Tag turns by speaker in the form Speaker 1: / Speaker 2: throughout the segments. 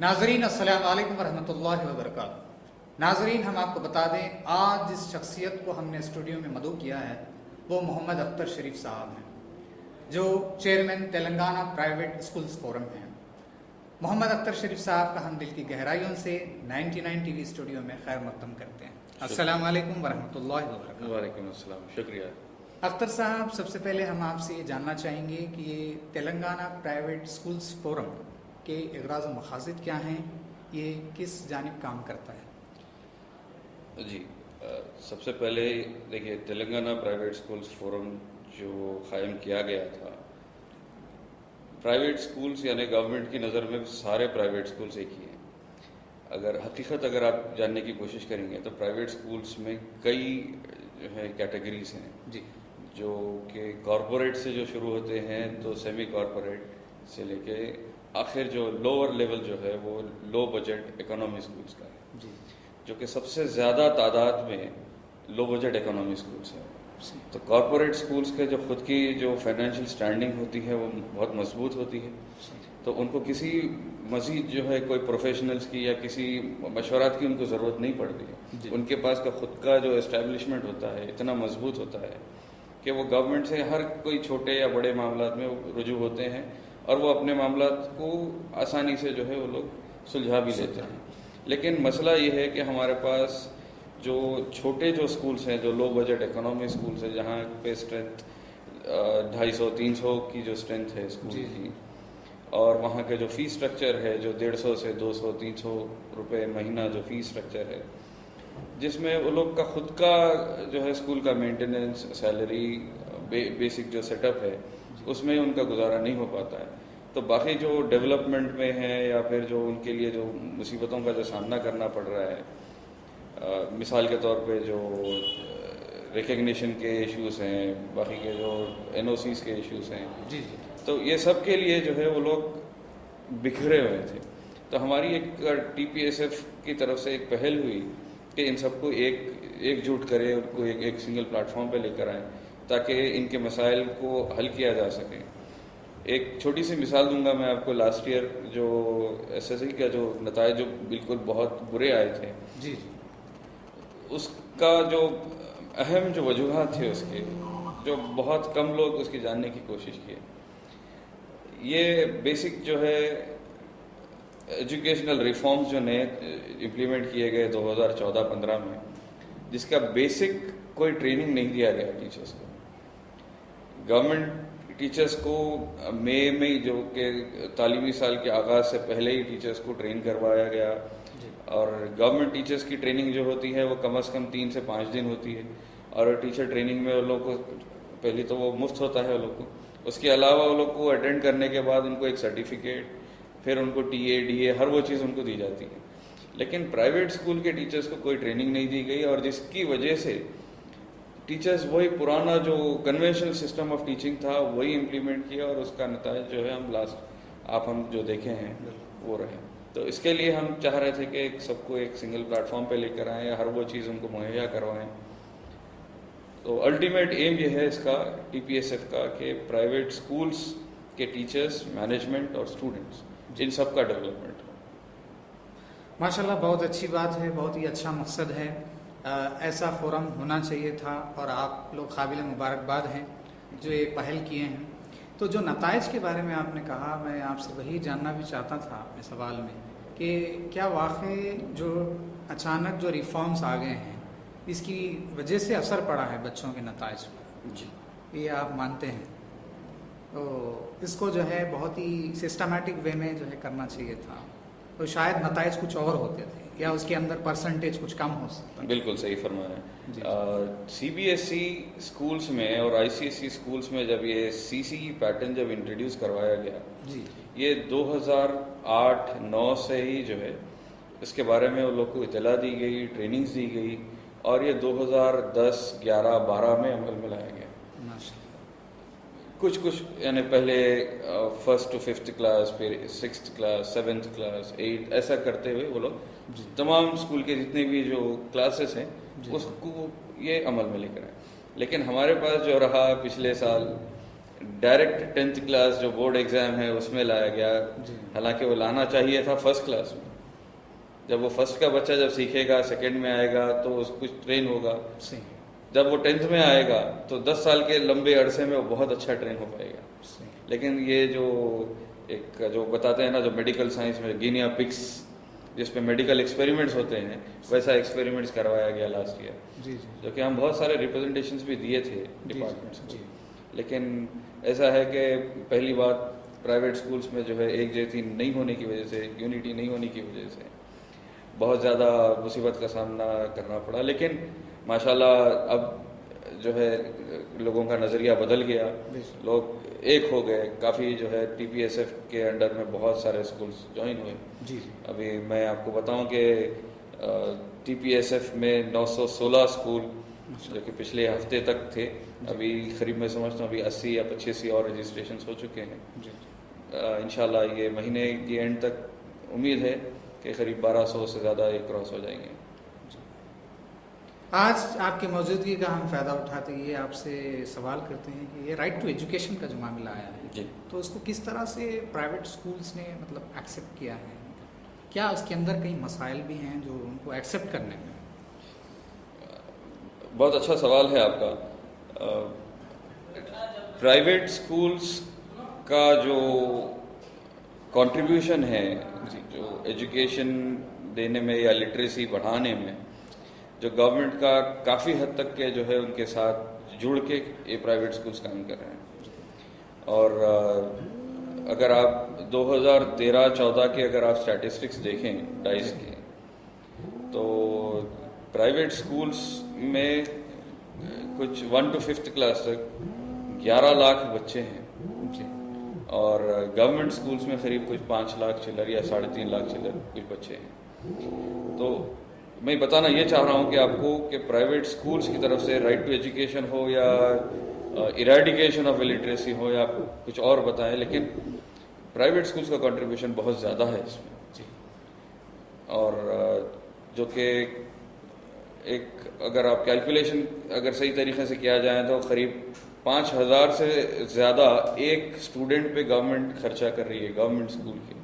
Speaker 1: ناظرین السلام علیکم ورحمۃ اللہ وبرکاتہ۔ ناظرین ہم آپ کو بتا دیں آج جس شخصیت کو ہم نے اسٹوڈیو میں مدعو کیا ہے وہ محمد اختر شریف صاحب ہیں جو chairman Telangana private schools forum ہیں۔ محمد اختر شریف صاحب کا ہم دل کی گہرائیوں سے 99 ٹی وی اسٹوڈیو میں خیر مقدم کرتے ہیں۔ السلام علیکم ورحمۃ اللہ وبرکاتہ۔
Speaker 2: وعلیکم السلام، شکریہ۔
Speaker 1: اختر صاحب، سب سے پہلے ہم آپ سے یہ جاننا چاہیں گے کہ یہ تلنگانہ پرائیویٹ اسکولز فورم کے اغراض و مقاصد کیا ہیں، یہ کس جانب کام کرتا ہے؟
Speaker 2: جی، سب سے پہلے دیکھیے تلنگانہ پرائیویٹ اسکولز فورم جو قائم کیا گیا تھا، پرائیویٹ اسکولز یعنی گورنمنٹ کی نظر میں سارے پرائیویٹ اسکولز ایک ہی ہیں۔ اگر آپ جاننے کی کوشش کریں گے تو پرائیویٹ اسکولز میں کئی جو ہے کیٹیگریز ہیں
Speaker 1: جی،
Speaker 2: جو کہ کارپوریٹ سے جو شروع ہوتے ہیں تو سیمی کارپوریٹ سے لے کے آخر جو لوور لیول جو ہے وہ لو بجٹ اکنامی اسکولز کا ہے،
Speaker 1: جی،
Speaker 2: جو کہ سب سے زیادہ تعداد میں لو بجٹ اکنامی اسکولز ہیں۔ تو کارپوریٹ اسکولز کے جو خود کی جو فائنینشیل سٹینڈنگ ہوتی ہے وہ بہت مضبوط ہوتی ہے، تو ان کو کسی مزید جو ہے کوئی پروفیشنلز کی یا کسی مشورات کی ان کو ضرورت نہیں پڑتی ہے۔ ان کے پاس کا خود کا جو اسٹیبلشمنٹ ہوتا ہے اتنا مضبوط ہوتا ہے کہ وہ گورنمنٹ سے ہر کوئی چھوٹے یا بڑے معاملات میں رجوع ہوتے ہیں اور وہ اپنے معاملات کو آسانی سے جو ہے وہ لوگ سلجھا بھی لیتے ہیں۔ لیکن مسئلہ یہ ہے کہ ہمارے پاس جو چھوٹے جو اسکولس ہیں، جو لو بجٹ اکنامی اسکولس ہیں، جہاں پہ اسٹرینتھ 250-300 کی جو اسٹرینتھ ہے اسکول کی، اور وہاں کے جو فیس اسٹرکچر ہے جو 150 سے 200-300 روپے مہینہ جو فیس اسٹرکچر ہے، جس میں وہ لوگ کا خود کا جو ہے اسکول کا مینٹیننس، سیلری، بیسک جو سیٹ اپ ہے اس میں ان کا گزارا نہیں ہو پاتا ہے، تو باقی جو ڈیولپمنٹ میں ہے یا پھر جو ان کے لیے جو مصیبتوں کا جو سامنا کرنا پڑ رہا ہے، مثال کے طور پہ جو ریکگنیشن کے ایشوز ہیں، باقی کے جو NOCs کے ایشوز ہیں،
Speaker 1: جی،
Speaker 2: تو یہ سب کے لیے جو ہے وہ لوگ بکھرے ہوئے تھے۔ تو ہماری ایک TPSF کی طرف سے ایک پہل ہوئی کہ ان سب کو ایک جٹ کرے، ان کو ایک سنگل پلیٹ فارم پہ لے کر آئیں تاکہ ان کے مسائل کو حل کیا جا سکے۔ ایک چھوٹی سی مثال دوں گا میں آپ کو۔ لاسٹ ایئر جو SSC کا جو نتائج جو بالکل بہت برے آئے تھے،
Speaker 1: جی،
Speaker 2: اس کا جو اہم جو وجوہات تھے اس کے، جو بہت کم لوگ اس کی جاننے کی کوشش کیے، یہ بیسک جو ہے ایجوکیشنل ریفارمز جو نئے امپلیمنٹ کیے گئے 2014-15 میں، جس کا بیسک کوئی ٹریننگ نہیں دیا گیا ٹیچرز کو۔ گورنمنٹ ٹیچرز کو مئی میں جو کہ تعلیمی سال کے آغاز سے پہلے ہی ٹیچرز کو ٹرین کروایا گیا، اور گورنمنٹ ٹیچرز کی ٹریننگ جو ہوتی ہے وہ کم از کم 3 سے 5 دن ہوتی ہے، اور ٹیچر ٹریننگ میں وہ لوگ کو پہلی تو وہ مفت ہوتا ہے وہ لوگ کو، اس کے علاوہ وہ لوگ کو اٹینڈ کرنے کے بعد ان کو ایک سرٹیفکیٹ، پھر ان کو TA DA ہر وہ چیز ان کو دی جاتی ہے۔ لیکن پرائیویٹ اسکول کے ٹیچرز کو کوئی ٹریننگ نہیں دی گئی، اور جس کی وجہ سے ٹیچرز وہی پرانا جو کنونشنل سسٹم آف ٹیچنگ تھا وہی امپلیمنٹ کیا، اور اس کا نتائج جو ہے ہم جو دیکھے ہیں وہ رہے۔ تو اس کے لیے ہم چاہ رہے تھے کہ سب کو ایک سنگل پلیٹ فارم پہ لے کر آئیں، ہر وہ چیز ان کو مہیا کروائیں۔ تو الٹیمیٹ ایم یہ ہے اس کا TPSF کا کہ پرائیویٹ اسکولس کے ٹیچرز، مینجمنٹ اور اسٹوڈنٹس، ان سب کا ڈیولپمنٹ ہو۔
Speaker 1: ماشاءاللہ، بہت اچھی بات ہے، بہت ہی اچھا مقصد ہے۔ ایسا فورم ہونا چاہیے تھا، اور آپ لوگ قابل مبارکباد ہیں جو یہ پہل کیے ہیں۔ تو جو نتائج کے بارے میں آپ نے کہا، میں آپ سے وہی جاننا بھی چاہتا تھا اپنے سوال میں کہ کیا واقعی جو اچانک جو ریفارمز آ گئے ہیں اس کی وجہ سے اثر پڑا ہے بچوں کے نتائج پر؟
Speaker 2: جی،
Speaker 1: یہ آپ مانتے ہیں؟ تو اس کو جو ہے بہت ہی سسٹمیٹک وے میں جو ہے کرنا چاہیے تھا، تو شاید نتائج کچھ اور ہوتے تھے، یا اس کے اندر پرسنٹیج کچھ کم ہو سکتا ہے۔
Speaker 2: بالکل صحیح فرمایا۔ CBSE اسکولس میں اور ICSE اسکولس میں جب یہ CCE پیٹرن جب انٹروڈیوس کروایا گیا،
Speaker 1: جی،
Speaker 2: یہ 2008-9 سے ہی جو ہے اس کے بارے میں وہ لوگ کو اطلاع دی گئی، ٹریننگز دی گئی، اور یہ 2010-11-12 میں عمل میں لایا گیا۔ کچھ یعنی پہلے 1st to 5th کلاس، پھر 6th class, 7th class, 8th، ایسا کرتے ہوئے وہ لوگ تمام اسکول کے جتنے بھی جو کلاسز ہیں اس کو یہ عمل میں لے کر آئے۔ لیکن ہمارے پاس جو رہا پچھلے سال ڈائریکٹ 10th کلاس جو بورڈ ایگزام ہے اس میں لایا گیا، حالانکہ وہ لانا چاہیے تھا فرسٹ کلاس میں. جب وہ فرسٹ کا بچہ جب سیکھے گا، سیکنڈ میں آئے گا تو اس کچھ ٹرین ہوگا. جب وہ 10th میں آئے گا تو 10 سال کے لمبے عرصے میں وہ بہت اچھا ٹرین ہو پائے گا. لیکن یہ جو ایک جو بتاتے ہیں نا، جو میڈیکل سائنس میں گینیا پگس جس پہ میڈیکل ایکسپیریمنٹس ہوتے ہیں، ویسا ایکسپیریمنٹس کروایا گیا لاسٹ ایئر، جو کہ ہم بہت سارے ریپرزنٹیشنز بھی دیے تھے ڈپارٹمنٹس کو. لیکن ایسا ہے کہ پہلی بات پرائیویٹ اسکولس میں جو ہے ایک جیسی نہیں ہونے کی وجہ سے، یونٹی نہیں ہونے کی وجہ سے بہت زیادہ مصیبت کا سامنا کرنا پڑا. لیکن ماشاءاللہ اب جو ہے لوگوں کا نظریہ بدل گیا، لوگ ایک ہو گئے. کافی جو ہے ٹی پی ایس ایف کے انڈر میں بہت سارے اسکولس جوائن ہوئے. ابھی میں آپ کو بتاؤں کہ ٹی پی ایس ایف میں 916 اسکول جو کہ پچھلے ہفتے تک تھے، ابھی قریب میں سمجھتا ہوں ابھی 80 یا 85 اور رجسٹریشنس ہو چکے ہیں. انشاءاللہ یہ مہینے کی اینڈ تک امید ہے کہ قریب 1200 سے زیادہ یہ کراس ہو جائیں گے.
Speaker 1: آج آپ کی موجودگی کا ہم فائدہ اٹھاتے یہ آپ سے سوال کرتے ہیں کہ یہ رائٹ ٹو ایجوکیشن کا جو معاملہ آیا ہے، تو اس کو کس طرح سے پرائیویٹ اسکولس نے مطلب ایکسیپٹ کیا ہے؟ کیا اس کے اندر کئی مسائل بھی ہیں جو ان کو ایکسیپٹ کرنے میں؟
Speaker 2: بہت اچھا سوال ہے آپ کا. پرائیویٹ اسکولس کا جو کنٹریبیوشن ہے جو ایجوکیشن دینے میں یا لٹریسی بڑھانے میں، جو گورنمنٹ کا کافی حد تک کے جو ہے ان کے ساتھ جڑ کے یہ پرائیویٹ اسکولس کام کر رہے ہیں. اور اگر آپ 2013-14 کے اگر آپ اسٹیٹسٹکس دیکھیں ڈائس کے، تو پرائیویٹ اسکولس میں کچھ 1 to 5th کلاس تک 11 لاکھ بچے ہیں، اور گورنمنٹ اسکولس میں قریب کچھ 5 لاکھ چلر یا 3.5 لاکھ چلر کچھ بچے ہیں. تو میں بتانا یہ چاہ رہا ہوں کہ آپ کو کہ پرائیویٹ اسکولس کی طرف سے رائٹ ٹو ایجوکیشن ہو یا ایریڈیکیشن آف الٹریسی ہو یا کچھ اور بتائیں، لیکن پرائیویٹ اسکولس کا کنٹریبیوشن بہت زیادہ ہے اس میں. اور جو کہ ایک اگر آپ کیلکولیشن اگر صحیح طریقے سے کیا جائے تو قریب 5000 سے زیادہ ایک اسٹوڈنٹ پہ گورنمنٹ خرچہ کر رہی ہے گورنمنٹ اسکول کے.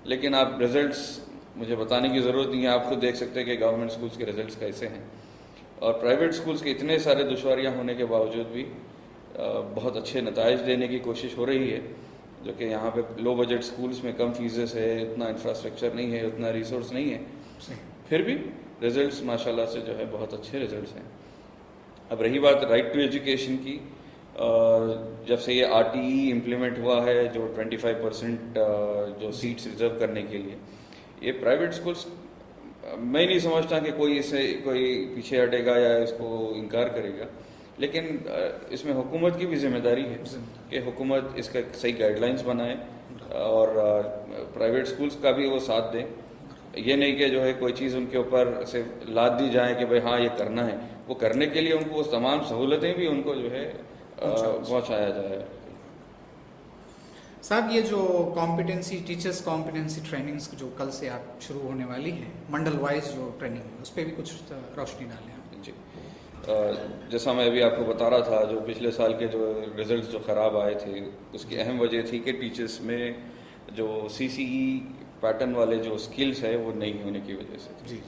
Speaker 2: لیکن آپ رزلٹس مجھے بتانے کی ضرورت نہیں ہے، آپ خود دیکھ سکتے ہیں کہ گورنمنٹ اسکولس کے رزلٹس کیسے ہیں. اور پرائیویٹ اسکولس کے اتنے سارے دشواریاں ہونے کے باوجود بھی بہت اچھے نتائج دینے کی کوشش ہو رہی ہے. جو کہ یہاں پہ لو بجٹ اسکولس میں کم فیسز ہے، اتنا انفراسٹرکچر نہیں ہے، اتنا ریسورس نہیں ہے، پھر بھی رزلٹس ماشاءاللہ سے جو ہے بہت اچھے رزلٹس ہیں. اب رہی بات رائٹ ٹو ایجوکیشن کی، جب سے یہ RTE امپلیمنٹ ہوا ہے جو 25% جو سیٹس ریزرو کرنے کے لیے، یہ پرائیویٹ اسکولس میں نہیں سمجھتا کہ کوئی اسے کوئی پیچھے ہٹے گا یا اس کو انکار کرے گا. لیکن اس میں حکومت کی بھی ذمہ داری ہے کہ حکومت اس کا صحیح گائیڈ لائنس بنائے اور پرائیویٹ اسکولس کا بھی وہ ساتھ دیں. یہ نہیں کہ جو ہے کوئی چیز ان کے اوپر صرف لاد دی جائے کہ بھائی ہاں یہ کرنا ہے، وہ کرنے کے لیے ان کو وہ تمام سہولتیں بھی ان کو جو ہے پہنچایا جائے.
Speaker 1: صاحب یہ جو کمپیٹنسی ٹیچرس کمپیٹنسی ٹریننگز جو کل سے آپ شروع ہونے والی ہیں، منڈل وائز جو ٹریننگ ہے، اس پہ بھی کچھ روشنی ڈالیں آپ.
Speaker 2: جی، جیسا میں ابھی آپ کو بتا رہا تھا، جو پچھلے سال کے جو رزلٹس جو خراب آئے تھے اس کی اہم وجہ تھی کہ ٹیچرس میں جو CCE پیٹرن والے جو اسکلس ہے وہ نہیں ہونے کی وجہ سے.
Speaker 1: جی.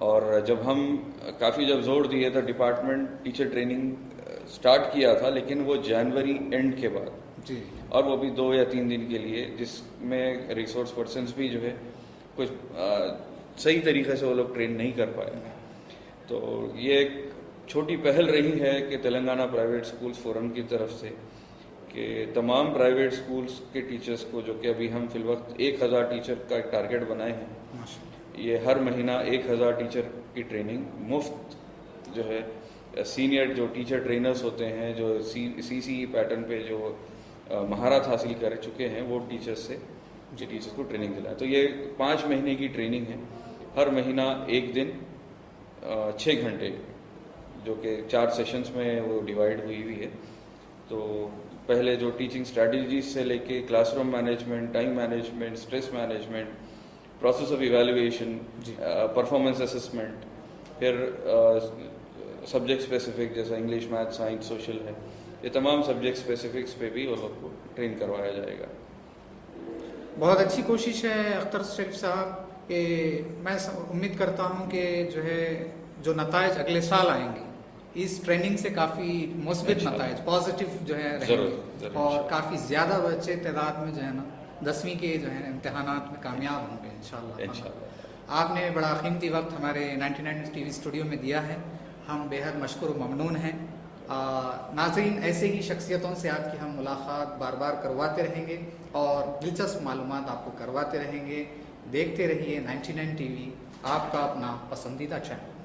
Speaker 2: اور جب ہم کافی جب زور دیے تو ڈپارٹمنٹ ٹیچر ٹریننگ سٹارٹ کیا تھا، لیکن وہ جنوری اینڈ کے بعد،
Speaker 1: جی، اور
Speaker 2: وہ بھی 2 یا 3 دن کے لیے، جس میں ریسورس پرسنس بھی جو ہے کچھ صحیح طریقے سے وہ لوگ ٹرین نہیں کر پائے. تو یہ ایک چھوٹی پہل رہی ہے کہ تلنگانہ پرائیویٹ اسکولس فورم کی طرف سے کہ تمام پرائیویٹ اسکولس کے ٹیچرس کو، جو کہ ابھی ہم فی الوقت 1000 ٹیچر کا ایک ٹارگیٹ بنائے ہیں، یہ ہر مہینہ 1000 ٹیچر کی ٹریننگ مفت جو ہے سینئر جو ٹیچر ٹرینرز ہوتے ہیں جو CCE پیٹرن پہ جو مہارت حاصل کر چکے ہیں، وہ ٹیچرس سے جو ٹیچرس کو ٹریننگ دلائے. تو یہ 5 مہینے کی ٹریننگ ہے، ہر مہینہ 1 دن 6 گھنٹے، جو کہ 4 سیشنز میں وہ ڈیوائڈ ہوئی ہے. تو پہلے جو ٹیچنگ اسٹریٹجیز سے لے کے class room management, time management, stress management, process of evaluation, performance assessment, پھر سبجیکٹ اسپیسیفک جیسا انگلش، میتھ، سائنس، سوشل ہے، یہ تمام سبجیکٹ اسپیسیفکس پہ بھی وہ لوگ کو ٹرین کروایا جائے گا.
Speaker 1: بہت اچھی کوشش ہے اختر شریف صاحب کہ میں امید کرتا ہوں کہ جو ہے جو نتائج اگلے سال آئیں گے اس ٹریننگ سے کافی مثبت نتائج پازیٹیو جو ہے رہیں گے اور کافی زیادہ بچے تعداد میں جو ہے نا 10ویں کے جو ہے امتحانات میں کامیاب ہوں گے انشاءاللہ. آپ نے بڑا قیمتی وقت ہمارے 99 ٹی وی اسٹوڈیو میں دیا ہے, ہم بےحد مشکور و ممنون ہیں. ناظرین ایسے ہی شخصیتوں سے آپ کی ہم ملاقات بار بار کرواتے رہیں گے اور دلچسپ معلومات آپ کو کرواتے رہیں گے. دیکھتے رہیے 99 ٹی وی, آپ کا اپنا پسندیدہ چینل.